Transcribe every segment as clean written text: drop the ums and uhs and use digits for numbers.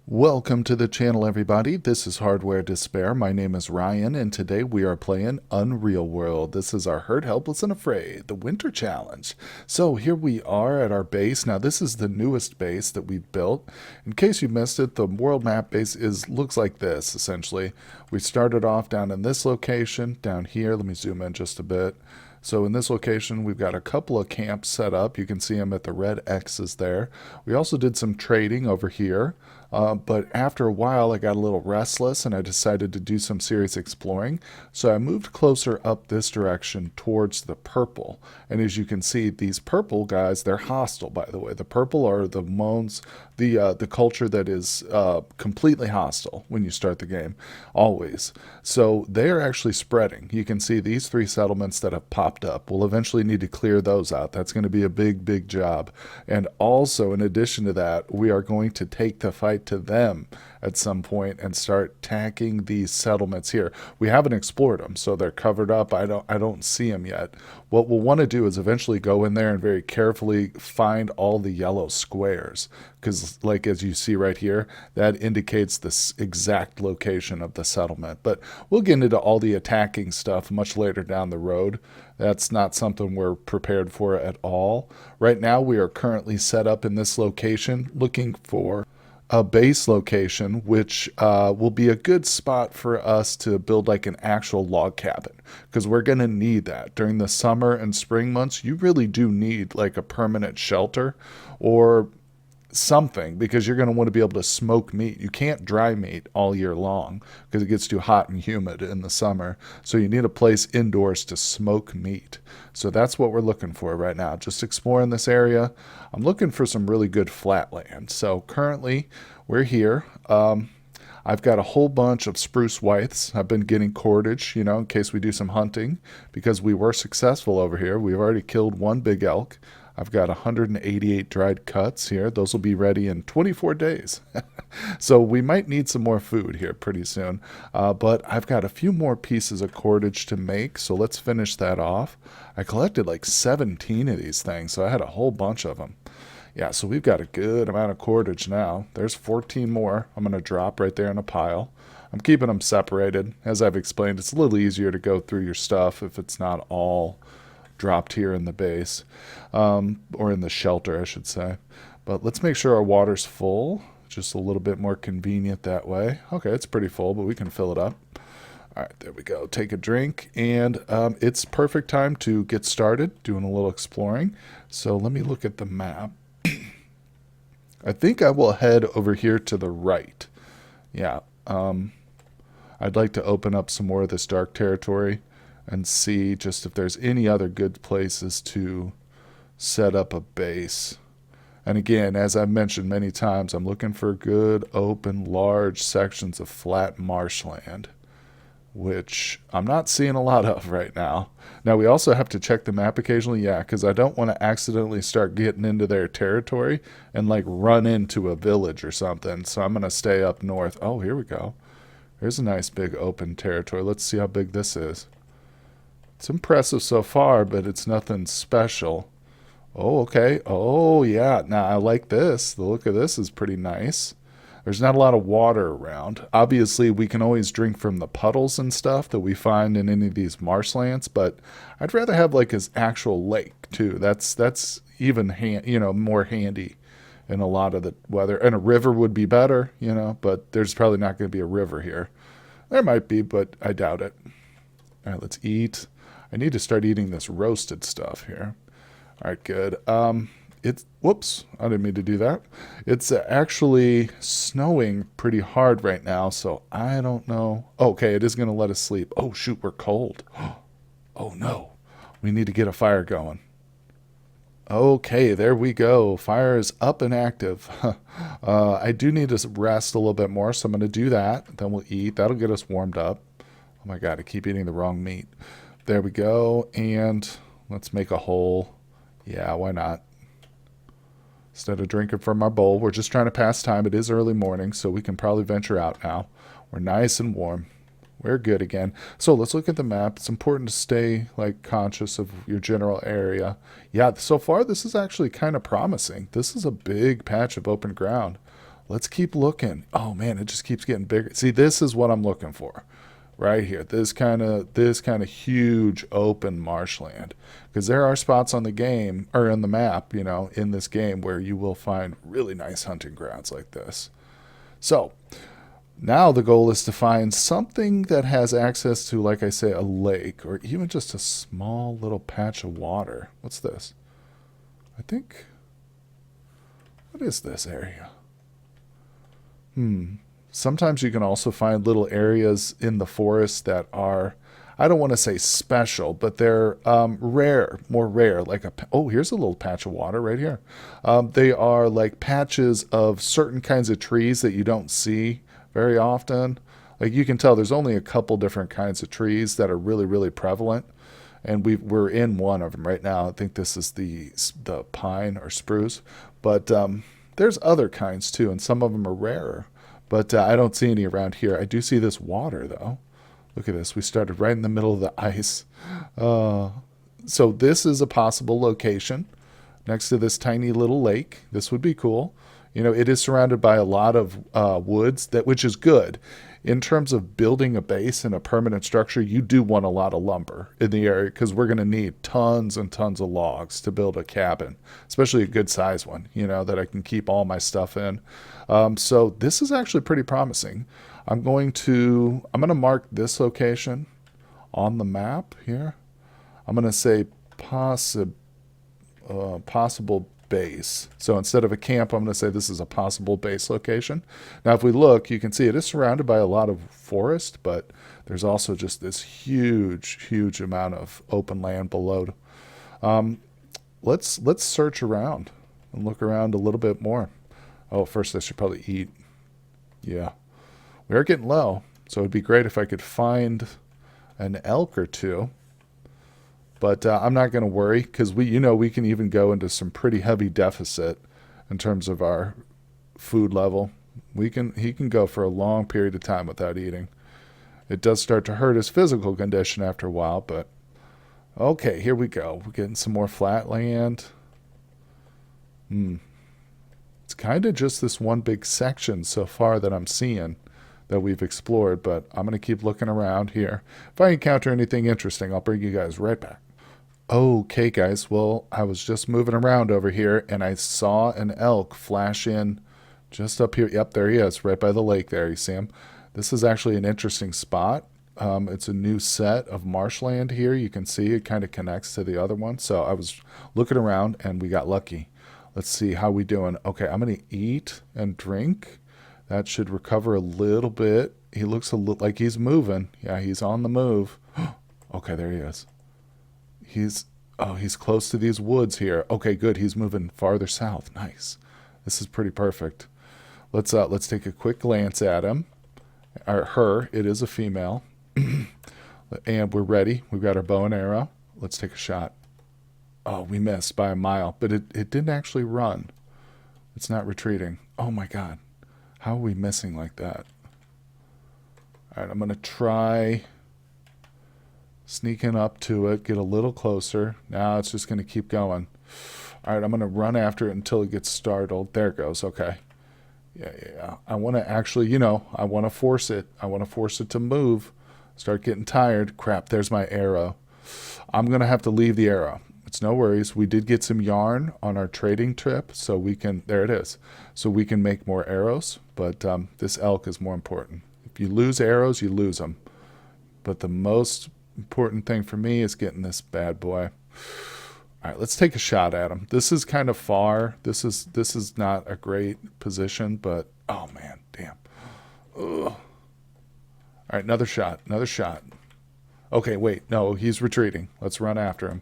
Welcome to the channel, everybody. This is Hardware Despair. My name is Ryan, and today we are playing Unreal World. This is our Hurt, Helpless, and Afraid, the Winter Challenge. So here we are at our base. Now, this is the newest base that we've built. In case you missed it, the world map base looks like this, essentially. We started off down in this location, down here. Let me zoom in just a bit. So in this location, we've got a couple of camps set up. You can see them at the red X's there. We also did some trading over here. But after a while, I got a little restless and I decided to do some serious exploring. So I moved closer up this direction towards the purple. And as you can see, these purple guys, they're hostile, by the way. The purple are the Moans, the culture that is completely hostile when you start the game, always. So they are actually spreading. You can see these three settlements that have popped up. We'll eventually need to clear those out. That's going to be a big, big job. And also, in addition to that, we are going to take the fight to them at some point and start attacking these settlements here. We haven't explored them, so they're covered up. I don't see them yet. What we'll want to do is eventually go in there and very carefully find all the yellow squares, because like as you see right here, that indicates the exact location of the settlement. But we'll get into all the attacking stuff much later down the road. That's not something we're prepared for at all. Right now we are currently set up in this location looking for a base location, which will be a good spot for us to build like an actual log cabin, because we're going to need that during the summer and spring months. You really do need like a permanent shelter or something, because you're going to want to be able to smoke meat. You can't dry meat all year long because it gets too hot and humid in the summer. So you need a place indoors to smoke meat. So that's what we're looking for right now. Just exploring this area. I'm looking for some really good flat land. So currently we're here. I've got a whole bunch of spruce withes. I've been getting cordage, in case we do some hunting, because we were successful over here. We've already killed one big elk. I've got 188 dried cuts here. Those will be ready in 24 days. So we might need some more food here pretty soon. But I've got a few more pieces of cordage to make, so let's finish that off. I collected like 17 of these things, so I had a whole bunch of them. Yeah, so we've got a good amount of cordage now. There's 14 more I'm going to drop right there in a pile. I'm keeping them separated. As I've explained, it's a little easier to go through your stuff if it's not all dropped here in the base, or in the shelter, I should say. But let's make sure our water's full. Just a little bit more convenient that way. Okay, it's pretty full, but we can fill it up. All right, there we go. Take a drink, and it's perfect time to get started doing a little exploring. So let me look at the map. I think I will head over here to the right. Yeah, I'd like to open up some more of this dark territory and see just if there's any other good places to set up a base. And again, as I've mentioned many times, I'm looking for good, open, large sections of flat marshland, which I'm not seeing a lot of right now. Now, we also have to check the map occasionally, yeah, because I don't want to accidentally start getting into their territory and like run into a village or something. So I'm going to stay up north. Oh, here we go. There's a nice big open territory. Let's see how big this is. It's impressive so far, but it's nothing special. Oh, okay. Oh, yeah. Now, I like this. The look of this is pretty nice. There's not a lot of water around. Obviously, we can always drink from the puddles and stuff that we find in any of these marshlands, but I'd rather have like an actual lake, too. That's even, more handy in a lot of the weather. And a river would be better, but there's probably not going to be a river here. There might be, but I doubt it. All right, let's eat. I need to start eating this roasted stuff here. All right, good. Whoops, I didn't mean to do that. It's actually snowing pretty hard right now, so I don't know. Okay, it is going to let us sleep. Oh, shoot, we're cold. Oh, no. We need to get a fire going. Okay, there we go. Fire is up and active. I do need to rest a little bit more, so I'm going to do that. Then we'll eat. That'll get us warmed up. Oh, my God, I keep eating the wrong meat. There we go, and let's make a hole. Yeah, why not? Instead of drinking from our bowl, we're just trying to pass time. It is early morning, so we can probably venture out now. We're nice and warm. We're good again. So let's look at the map. It's important to stay conscious of your general area. Yeah, so far this is actually kind of promising. This is a big patch of open ground. Let's keep looking. Oh man, it just keeps getting bigger. See, this is what I'm looking for right here. This kind of huge open marshland, because there are spots on the game or on the map, in this game where you will find really nice hunting grounds like this. So now the goal is to find something that has access to, like I say, a lake or even just a small little patch of water. What's this? I think, what is this area? Sometimes you can also find little areas in the forest that are, I don't want to say special, but they're rare, more rare. Oh, here's a little patch of water right here. They are like patches of certain kinds of trees that you don't see very often. Like you can tell there's only a couple different kinds of trees that are really, really prevalent. And we're in one of them right now. I think this is the pine or spruce. But there's other kinds too, and some of them are rarer. But I don't see any around here. I do see this water, though. Look at this. We started right in the middle of the ice. So this is a possible location next to this tiny little lake. This would be cool. It is surrounded by a lot of woods, which is good. In terms of building a base and a permanent structure, you do want a lot of lumber in the area because we're going to need tons and tons of logs to build a cabin, especially a good size one, that I can keep all my stuff in. So this is actually pretty promising. I'm going to mark this location on the map here. I'm going to say possible base. So instead of a camp, I'm going to say this is a possible base location. Now, if we look, you can see it is surrounded by a lot of forest, but there's also just this huge, huge amount of open land below. Let's search around and look around a little bit more. Oh, first I should probably eat. Yeah. We are getting low, so it'd be great if I could find an elk or two. But I'm not going to worry because we can even go into some pretty heavy deficit in terms of our food level. He can go for a long period of time without eating. It does start to hurt his physical condition after a while, but okay, here we go. We're getting some more flat land. It's kind of just this one big section so far that I'm seeing that we've explored, but I'm going to keep looking around here. If I encounter anything interesting, I'll bring you guys right back. Okay, guys. Well, I was just moving around over here, and I saw an elk flash in just up here. Yep, there he is, right by the lake there. You see him? This is actually an interesting spot. It's a new set of marshland here. You can see it kind of connects to the other one. So I was looking around, and we got lucky. Let's see how we doing. Okay, I'm going to eat and drink. That should recover a little bit. He looks a little like he's moving. Yeah, he's on the move. Okay, there he is. He's close to these woods here. Okay, good. He's moving farther south. Nice. This is pretty perfect. Let's take a quick glance at him. Or her. It is a female. And we're ready. We've got our bow and arrow. Let's take a shot. Oh, we missed by a mile, but it didn't actually run. It's not retreating. Oh my God. How are we missing like that? All right, I'm going to try sneaking up to it, get a little closer. Now it's just going to keep going. All right, I'm going to run after it until it gets startled. There it goes. Okay. Yeah. I want to actually, I want to force it. I want to force it to move. Start getting tired. Crap, there's my arrow. I'm going to have to leave the arrow. It's no worries. We did get some yarn on our trading trip, so we can, there it is. So we can make more arrows, but this elk is more important. If you lose arrows, you lose them. But the most important thing for me is getting this bad boy. All right, let's take a shot at him. This is kind of far. This is not a great position, but oh man, damn. Ugh. All right, another shot. Okay, wait, no, he's retreating. Let's run after him.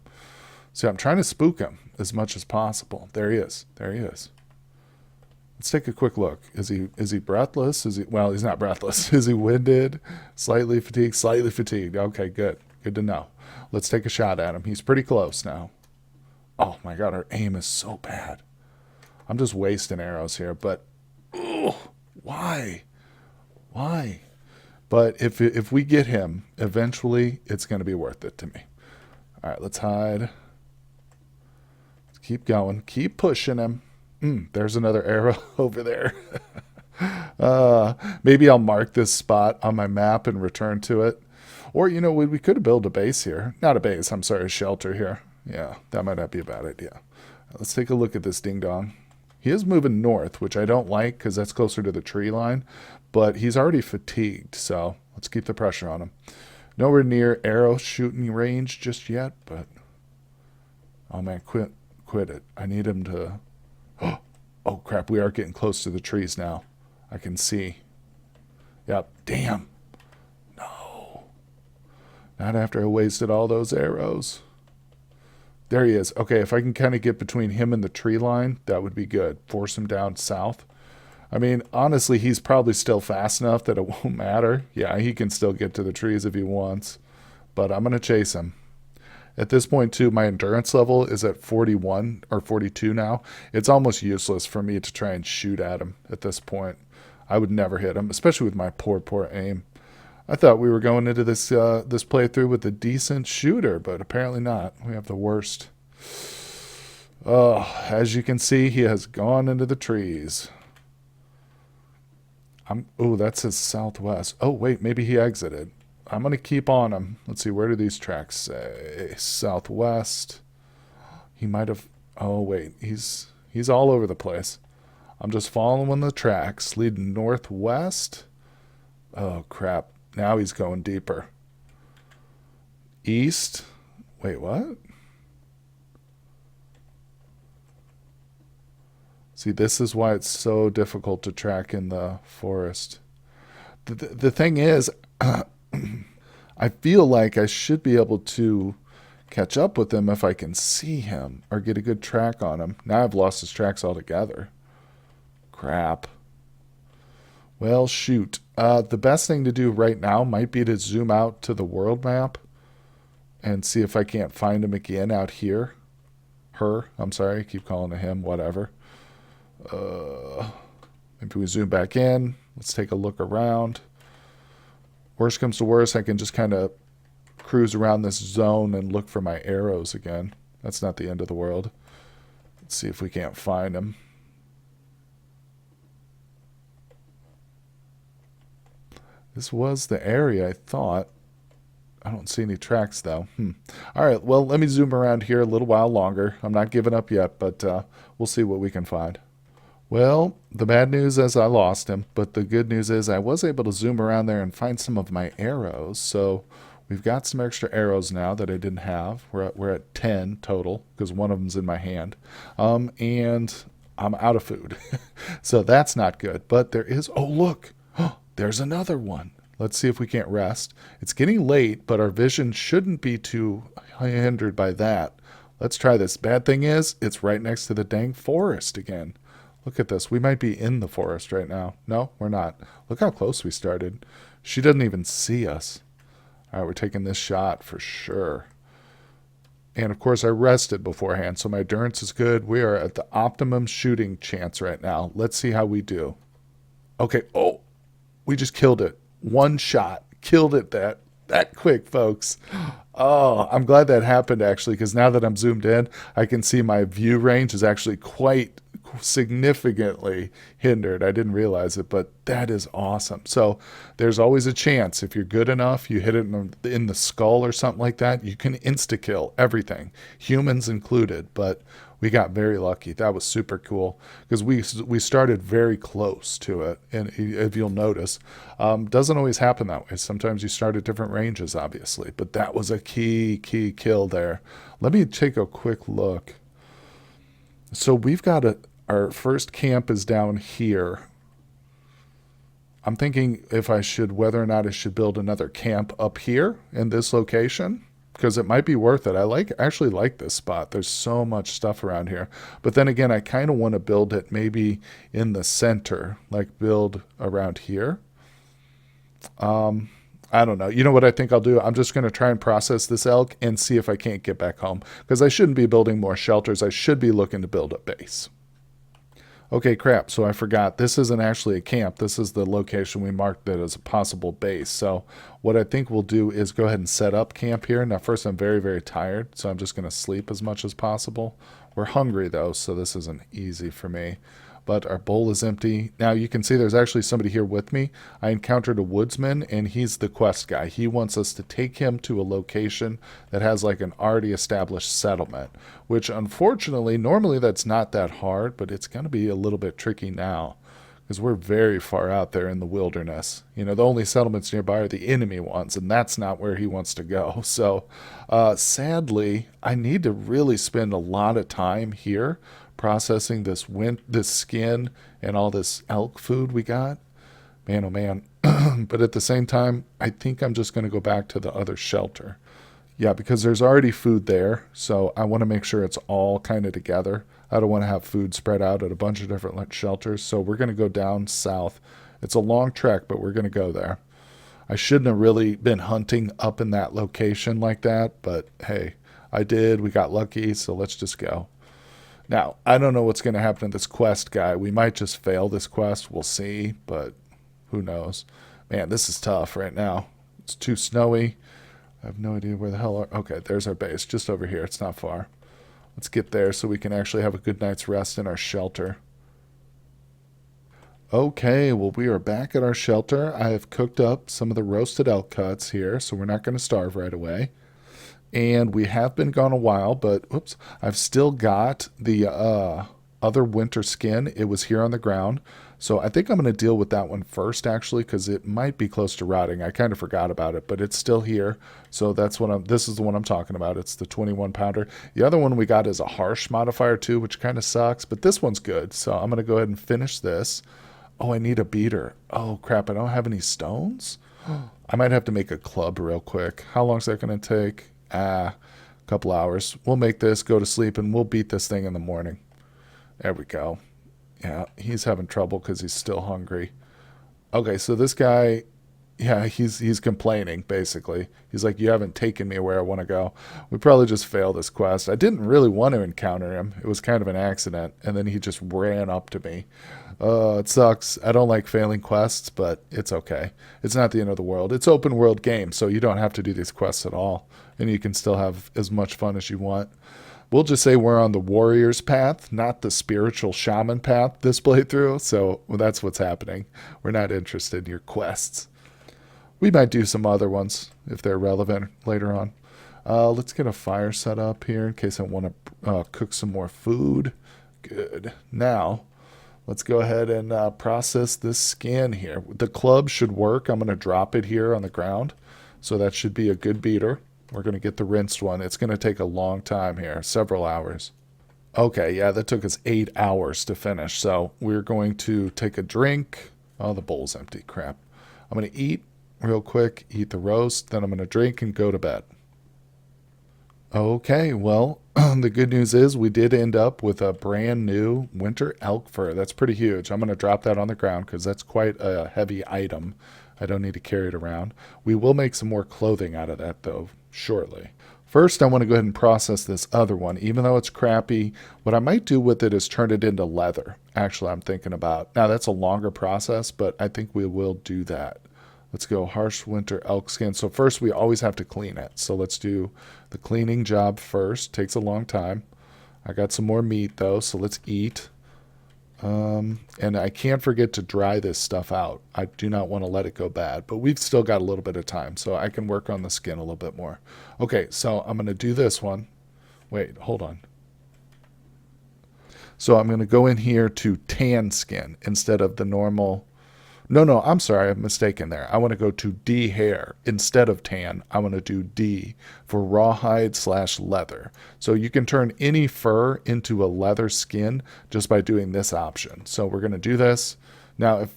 See, I'm trying to spook him as much as possible. There he is. Let's take a quick look. Is he breathless? Well, he's not breathless. Is he winded? Slightly fatigued. Okay, good. Good to know. Let's take a shot at him. He's pretty close now. Oh my God, our aim is so bad. I'm just wasting arrows here, but why? But if we get him, eventually it's going to be worth it to me. All right, let's hide. Keep going. Keep pushing him. There's another arrow over there. Maybe I'll mark this spot on my map and return to it. Or, we could have built a base here. Not a base, I'm sorry, a shelter here. Yeah, that might not be a bad idea. Let's take a look at this ding-dong. He is moving north, which I don't like because that's closer to the tree line. But he's already fatigued, so let's keep the pressure on him. Nowhere near arrow shooting range just yet, but... Oh, man, quit it. I need him to... Oh, crap, we are getting close to the trees now. I can see. Yep, damn. No. Not after I wasted all those arrows. There he is. Okay, if I can kind of get between him and the tree line, that would be good. Force him down south. I mean, honestly, he's probably still fast enough that it won't matter. Yeah, he can still get to the trees if he wants. But I'm going to chase him. At this point, too, my endurance level is at 41 or 42 now. It's almost useless for me to try and shoot at him at this point. I would never hit him, especially with my poor aim. I thought we were going into this playthrough with a decent shooter, but apparently not. We have the worst. Oh, as you can see, he has gone into the trees. Oh, that says southwest. Oh, wait, maybe he exited. I'm going to keep on him. Let's see, where do these tracks say? Southwest. He might have... Oh, wait, he's all over the place. I'm just following the tracks, leading northwest. Oh, crap. Now he's going deeper. East. Wait, what? See, this is why it's so difficult to track in the forest. The thing is... I feel like I should be able to catch up with him if I can see him or get a good track on him. Now I've lost his tracks altogether. Crap. Well, shoot. The best thing to do right now might be to zoom out to the world map and see if I can't find him again out here. Her. I'm sorry. I keep calling it him. Whatever. Maybe we zoom back in. Let's take a look around. Worst comes to worst, I can just kind of cruise around this zone and look for my arrows again. That's not the end of the world. Let's see if we can't find them. This was the area, I thought. I don't see any tracks, though. All right, well, let me zoom around here a little while longer. I'm not giving up yet, but we'll see what we can find. Well, the bad news is I lost him, but the good news is I was able to zoom around there and find some of my arrows. So we've got some extra arrows now that I didn't have. We're at 10 total because one of them's in my hand. And I'm out of food. So that's not good. But there is, oh, look, there's another one. Let's see if we can't rest. It's getting late, but our vision shouldn't be too hindered by that. Let's try this. Bad thing is, it's right next to the dang forest again. Look at this. We might be in the forest right now. No, we're not. Look how close we started. She doesn't even see us. All right, we're taking this shot for sure. And, of course, I rested beforehand, so my endurance is good. We are at the optimum shooting chance right now. Let's see how we do. Okay. Oh, we just killed it. One shot. Killed it that quick, folks. Oh, I'm glad that happened, actually, because now that I'm zoomed in, I can see my view range is actually quite significantly hindered. I didn't realize it, but that is awesome. So there's always a chance if you're good enough, you hit it in the skull or something like that, you can insta-kill everything, humans included. But we got very lucky. That was super cool because we started very close to it. And if you'll notice, doesn't always happen that way. Sometimes you start at different ranges, obviously, but that was a key kill there. Let me take a quick look. So we've got our first camp is down here. I'm thinking whether or not I should build another camp up here in this location, because it might be worth it. I actually like this spot. There's so much stuff around here. But then again, I kind of want to build it maybe in the center, like build around here. I don't know. You know what I think I'll do? I'm just going to try and process this elk and see if I can't get back home, because I shouldn't be building more shelters. I should be looking to build a base. Okay, crap. So I forgot. This isn't actually a camp. This is the location we marked it as a possible base. So what I think we'll do is go ahead and set up camp here. Now, first, I'm very, very tired, so I'm just going to sleep as much as possible. We're hungry, though, so this isn't easy for me. but our bowl is empty. Now you can see there's actually somebody here with me. I encountered a woodsman, and he's the quest guy. He wants us to take him to a location that has like an already established settlement, which unfortunately, normally that's not that hard, but it's going to be a little bit tricky now because we're very far out there in the wilderness. You know, the only settlements nearby are the enemy ones, and that's not where he wants to go. So sadly, I need to really spend a lot of time here processing this skin and all this elk food we got. Man, oh man. But at the same time, I think I'm just going to go back to the other shelter. Yeah, because there's already food there, so I want to make sure it's all kind of together. I don't want to have food spread out at a bunch of different shelters, so we're going to go down south. It's a long trek, but we're going to go there. I shouldn't have really been hunting up in that location like that, but hey, I did. We got lucky, so let's just go. Now, I don't know what's going to happen to this quest guy. We might just fail this quest. We'll see, but who knows. Man, this is tough right now. It's too snowy. I have no idea where the hell okay, there's our base, just over here. It's not far. Let's get there so we can actually have a good night's rest in our shelter. Okay, well, we are back at our shelter. I have cooked up some of the roasted elk cuts here, so we're not going to starve right away. And we have been gone a while, but oops, I've still got the other winter skin. It was here on the ground. So I think I'm going to deal with that one first, actually, because it might be close to rotting. I kind of forgot about it, but it's still here. So that's what this is the one I'm talking about. It's the 21 pounder. The other one we got is a harsh modifier too, which kind of sucks, but this one's good. So I'm going to go ahead and finish this. Oh, I need a beater. Oh crap, I don't have any stones. I might have to make a club real quick. How long is that going to take? A couple hours. We'll make this, go to sleep, and we'll beat this thing in the morning. There we go. Yeah, he's having trouble because he's still hungry. Okay, so this guy, yeah, he's complaining, basically. He's like, you haven't taken me where I want to go. We probably just failed this quest. I didn't really want to encounter him. It was kind of an accident, and then he just ran up to me. It sucks. I don't like failing quests, but it's okay. It's not the end of the world. It's open world game, so you don't have to do these quests at all, and you can still have as much fun as you want. We'll just say we're on the warrior's path, not the spiritual shaman path this playthrough, so that's what's happening. We're not interested in your quests. We might do some other ones if they're relevant later on. Let's get a fire set up here in case I want to cook some more food. Good. Now, let's go ahead and process this skin here. The club should work. I'm going to drop it here on the ground, so that should be a good beater. We're going to get the rinsed one. It's going to take a long time here, several hours. Okay, yeah, that took us 8 hours to finish. So we're going to take a drink. Oh, the bowl's empty. Crap. I'm going to eat real quick, eat the roast, then I'm going to drink and go to bed. Okay, well, the good news is we did end up with a brand new winter elk fur. That's pretty huge. I'm going to drop that on the ground because that's quite a heavy item. I don't need to carry it around. We will make some more clothing out of that, though, shortly. First, I want to go ahead and process this other one. Even though it's crappy, what I might do with it is turn it into leather. Actually, I'm thinking about. Now, that's a longer process, but I think we will do that. Let's go harsh winter elk skin. So first, we always have to clean it. So let's do the cleaning job first. Takes a long time. I got some more meat, though, so let's eat. And I can't forget to dry this stuff out. I do not want to let it go bad, but we've still got a little bit of time, so I can work on the skin a little bit more. Okay, so I'm going to do this one. Wait, hold on. So I'm going to go in here to tan skin instead of the normal. No, I'm sorry, I'm mistaken there. I want to go to D hair instead of tan. I want to do D for rawhide/leather. So you can turn any fur into a leather skin just by doing this option. So we're going to do this. Now,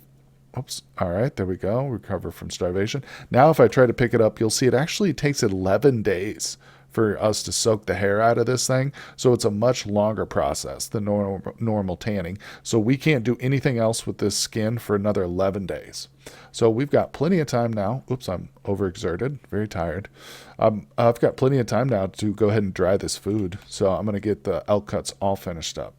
oops, all right, there we go. Recover from starvation. Now, if I try to pick it up, you'll see it actually takes 11 days for us to soak the hair out of this thing. So it's a much longer process than normal tanning. So we can't do anything else with this skin for another 11 days. So we've got plenty of time now. Oops, I'm overexerted, very tired. I've got plenty of time now to go ahead and dry this food. So I'm going to get the elk cuts all finished up.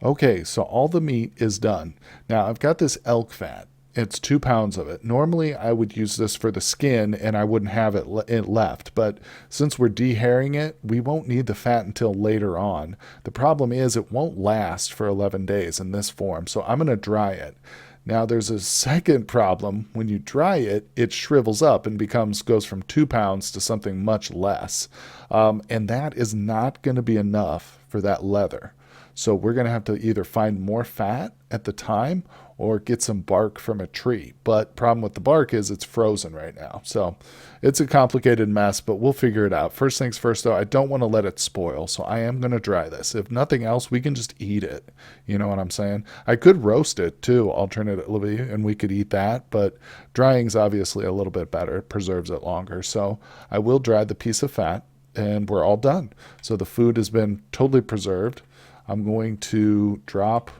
Okay, so all the meat is done. Now I've got this elk fat. It's 2 pounds of it. Normally, I would use this for the skin and I wouldn't have it left. But since we're dehairing it, we won't need the fat until later on. The problem is it won't last for 11 days in this form. So I'm going to dry it. Now, there's a second problem. When you dry it, it shrivels up and goes from 2 pounds to something much less. And that is not going to be enough for that leather. So we're going to have to either find more fat at the time or get some bark from a tree. But problem with the bark is it's frozen right now. So it's a complicated mess, but we'll figure it out. First things first, though, I don't want to let it spoil. So I am going to dry this. If nothing else, we can just eat it. You know what I'm saying? I could roast it too, alternatively, and we could eat that. But drying's obviously a little bit better. It preserves it longer. So I will dry the piece of fat and we're all done. So the food has been totally preserved. I'm going to drop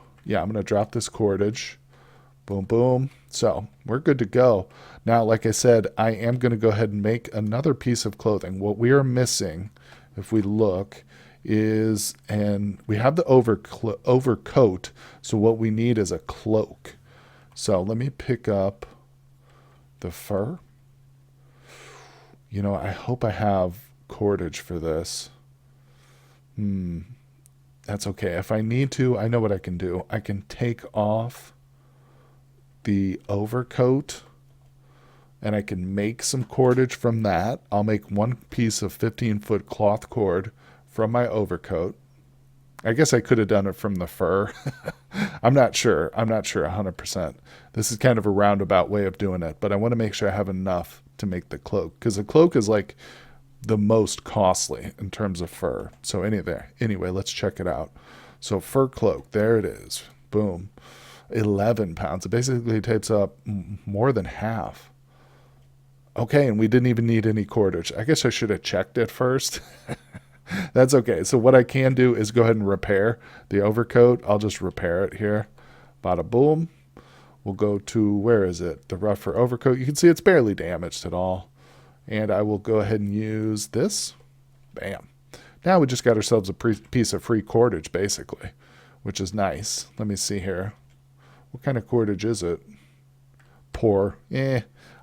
this cordage. Boom, boom. So we're good to go. Now, like I said, I am going to go ahead and make another piece of clothing. What we are missing, if we look, is, and we have the overcoat. So what we need is a cloak. So let me pick up the fur. You know, I hope I have cordage for this. That's okay. If I need to, I know what I can do. I can take off the overcoat and I can make some cordage from that. I'll make one piece of 15-foot cloth cord from my overcoat. I guess I could have done it from the fur. I'm not sure 100%. This is kind of a roundabout way of doing it, but I want to make sure I have enough to make the cloak, because the cloak is like the most costly in terms of fur. So anyway, let's check it out. So fur cloak, there it is. Boom. 11 pounds. It basically takes up more than half. Okay, and we didn't even need any cordage. I guess I should have checked it first. That's okay. So what I can do is go ahead and repair the overcoat. I'll just repair it here. Bada boom. We'll go to, where is it? The rougher overcoat. You can see it's barely damaged at all. And I will go ahead and use this. Bam. Now we just got ourselves a piece of free cordage, basically, which is nice. Let me see here. What kind of cordage is it? Poor.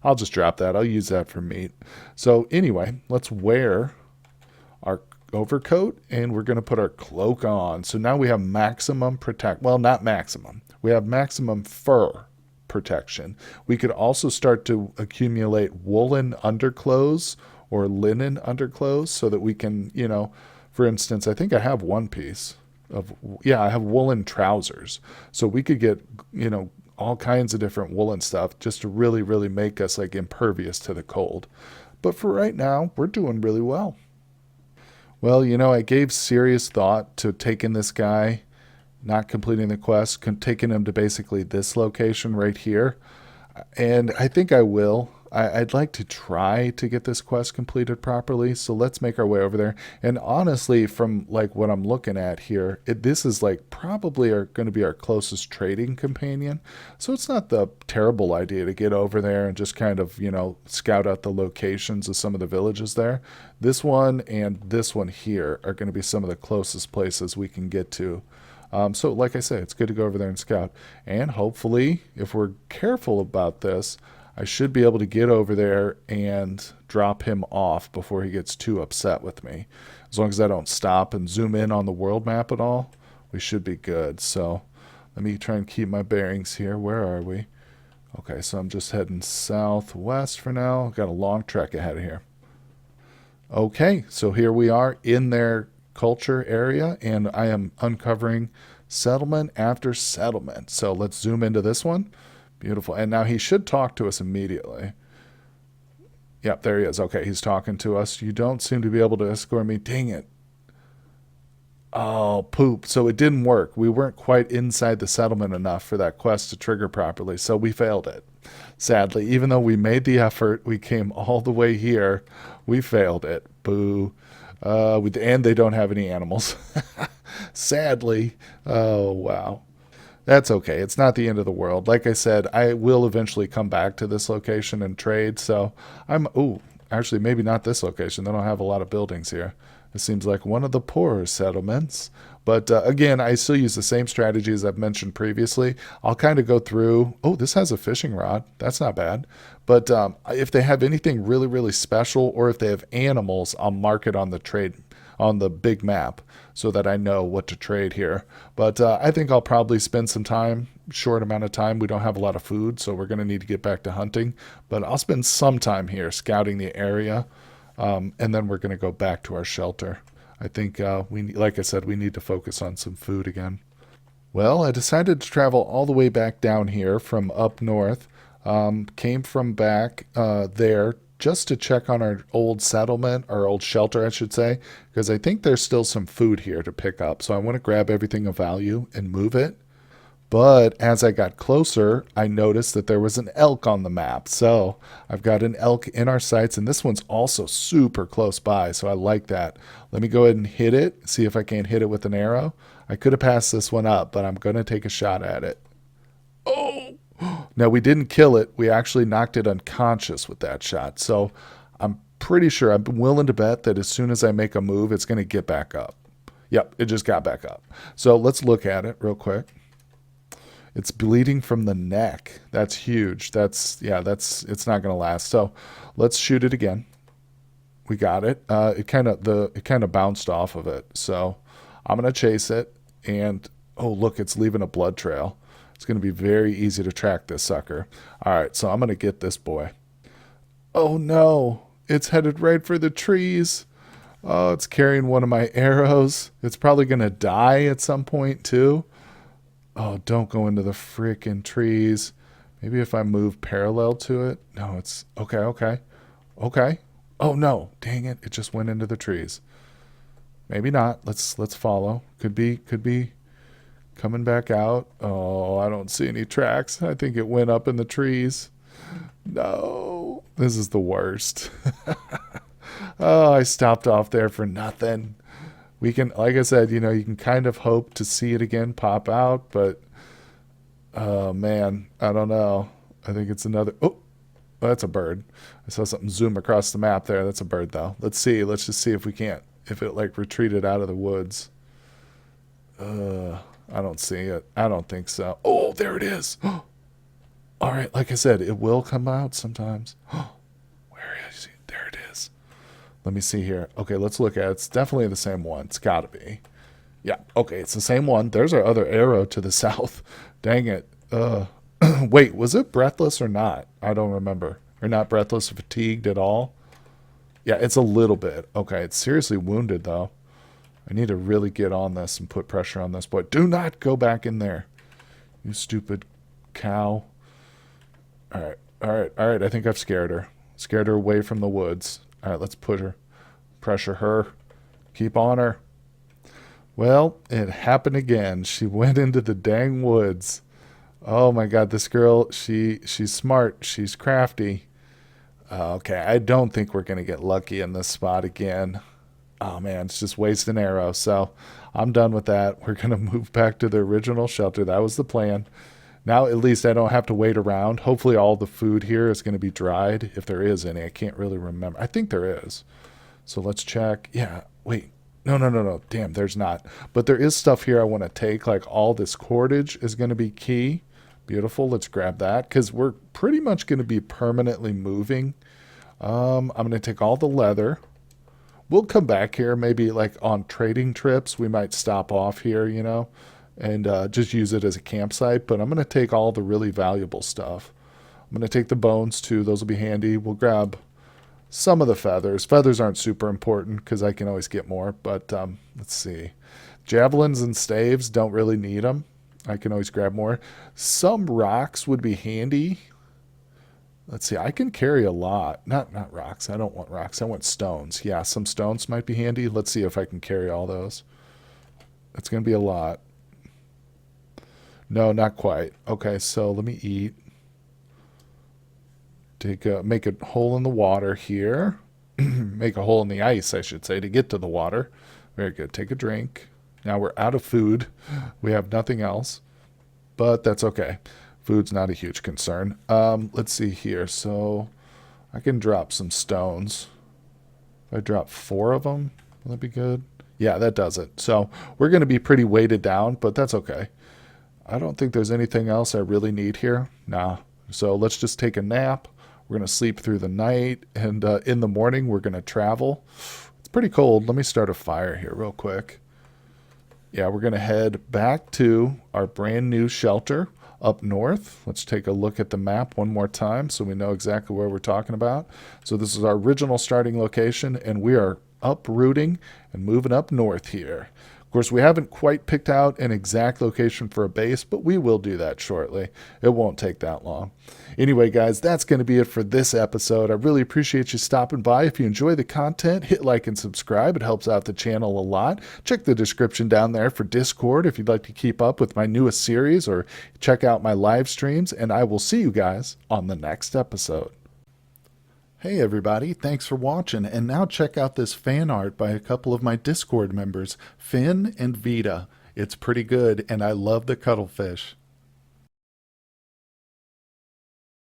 I'll just drop that. I'll use that for meat. So anyway, let's wear our overcoat and we're going to put our cloak on. So now we have maximum well, not maximum. We have maximum fur protection. We could also start to accumulate woolen underclothes or linen underclothes so that we can, for instance, I think I have one piece of, I have woolen trousers. So we could get, all kinds of different woolen stuff just to really, really make us like impervious to the cold. But for right now, we're doing really well. Well, I gave serious thought to taking this guy, not completing the quest, taking him to basically this location right here. And I think I will. I'd like to try to get this quest completed properly. So let's make our way over there. And honestly, from like what I'm looking at here, this is like probably going to be our closest trading companion. So it's not the terrible idea to get over there and just kind of, scout out the locations of some of the villages there. This one and this one here are going to be some of the closest places we can get to. So like I said, it's good to go over there and scout. And hopefully, if we're careful about this, I should be able to get over there and drop him off before he gets too upset with me. As long as I don't stop and zoom in on the world map at all, we should be good. So let me try and keep my bearings here. Where are we? Okay, so I'm just heading southwest for now. Got a long trek ahead of here. Okay, so here we are in their culture area, and I am uncovering settlement after settlement. So let's zoom into this one. Beautiful. And now he should talk to us immediately. Yep, there he is. Okay, he's talking to us. You don't seem to be able to escort me. Dang it. Oh, poop. So it didn't work. We weren't quite inside the settlement enough for that quest to trigger properly, so we failed it. Sadly, even though we made the effort, we came all the way here, we failed it. Boo. And they don't have any animals. Sadly. Oh, wow. That's okay. It's not the end of the world. Like I said, I will eventually come back to this location and trade. So actually maybe not this location. They don't have a lot of buildings here. This seems like one of the poorer settlements. But again, I still use the same strategy as I've mentioned previously. I'll kind of go through, oh, this has a fishing rod. That's not bad. But if they have anything really, really special, or if they have animals, I'll mark it on the trade on the big map so that I know what to trade here. But I think I'll probably spend some time, short amount of time. We don't have a lot of food, so we're going to need to get back to hunting. But I'll spend some time here scouting the area, and then we're going to go back to our shelter. I think like I said, we need to focus on some food again. Well, I decided to travel all the way back down here from up north. Came from back there just to check on our old settlement, our old shelter, I should say, because I think there's still some food here to pick up. So I want to grab everything of value and move it. But as I got closer, I noticed that there was an elk on the map. So I've got an elk in our sights, and this one's also super close by. So I like that. Let me go ahead and hit it, see if I can't hit it with an arrow. I could have passed this one up, but I'm going to take a shot at it. Oh! Now, we didn't kill it. We actually knocked it unconscious with that shot. So I'm pretty sure, I'm willing to bet that as soon as I make a move, it's going to get back up. Yep, it just got back up. So let's look at it real quick. It's bleeding from the neck. That's huge. It's not going to last. So let's shoot it again. We got it. It kind of bounced off of it. So I'm going to chase it, and oh, look, it's leaving a blood trail. It's going to be very easy to track this sucker. All right, so I'm going to get this boy. Oh no, it's headed right for the trees. Oh, it's carrying one of my arrows. It's probably going to die at some point too. Oh, don't go into the freaking trees. Maybe if I move parallel to it. No, it's okay. Oh no, dang it. It just went into the trees. Maybe not. Let's follow. Could be coming back out. Oh, I don't see any tracks. I think it went up in the trees. No, this is the worst. Oh, I stopped off there for nothing. We can, like I said, you can kind of hope to see it again pop out, but oh man, I don't know. I think it's another. Oh, that's a bird. I saw something zoom across the map there. That's a bird though. Let's see. Let's just see if we can't, if it like retreated out of the woods. I don't see it. I don't think so. Oh, there it is. All right, like I said, it will come out sometimes. Where is it? There it is. Let me see here. Okay, let's look at it. It's definitely the same one. It's got to be. Yeah, okay, it's the same one. There's our other arrow to the south. Dang it. Wait, was it breathless or not? I don't remember. Or not breathless or fatigued at all? Yeah, it's a little bit. Okay, it's seriously wounded, though. I need to really get on this and put pressure on this boy. Do not go back in there, you stupid cow. All right. I think I've scared her. Scared her away from the woods. All right, let's put her. Pressure her. Keep on her. Well, it happened again. She went into the dang woods. Oh my God, this girl, she's smart. She's crafty. Okay, I don't think we're going to get lucky in this spot again. Oh man, it's just wasting arrow. So I'm done with that. We're going to move back to the original shelter. That was the plan. Now at least I don't have to wait around. Hopefully all the food here is going to be dried, if there is any. I can't really remember. I think there is. So let's check. Yeah, wait. No. Damn, there's not. But there is stuff here I want to take. Like all this cordage is going to be key. Beautiful. Let's grab that because we're pretty much going to be permanently moving. I'm going to take all the leather. We'll come back here maybe like on trading trips. We might stop off here, and just use it as a campsite. But I'm going to take all the really valuable stuff. I'm going to take the bones too. Those will be handy. We'll grab some of the feathers. Feathers aren't super important because I can always get more. But let's see. Javelins and staves, don't really need them. I can always grab more. Some rocks would be handy. Let's see. I can carry a lot. Not rocks. I don't want rocks. I want stones. Yeah, some stones might be handy. Let's see if I can carry all those. It's going to be a lot. No, not quite. Okay, so let me eat. Make a hole in the water here. Make a hole in the ice, I should say, to get to the water. Very good. Take a drink. Now we're out of food. We have nothing else, but that's okay. Food's not a huge concern. Let's see here. So I can drop some stones. If I drop 4 of them, Will that be good? Yeah, that does it. So we're going to be pretty weighted down, but that's okay. I don't think there's anything else I really need here. Nah. So let's just take a nap. We're going to sleep through the night, and in the morning, we're going to travel. It's pretty cold. Let me start a fire here real quick. Yeah, we're going to head back to our brand new shelter up north. Let's take a look at the map one more time so we know exactly where we're talking about. So this is our original starting location, and we are uprooting and moving up north here. Of course, we haven't quite picked out an exact location for a base, but we will do that shortly. It won't take that long. Anyway, guys, that's going to be it for this episode. I really appreciate you stopping by. If you enjoy the content, hit like and subscribe. It helps out the channel a lot. Check the description down there for Discord if you'd like to keep up with my newest series, or check out my live streams, and I will see you guys on the next episode. Hey everybody, thanks for watching, and now check out this fan art by a couple of my Discord members, Finn and Vita. It's pretty good, and I love the cuttlefish.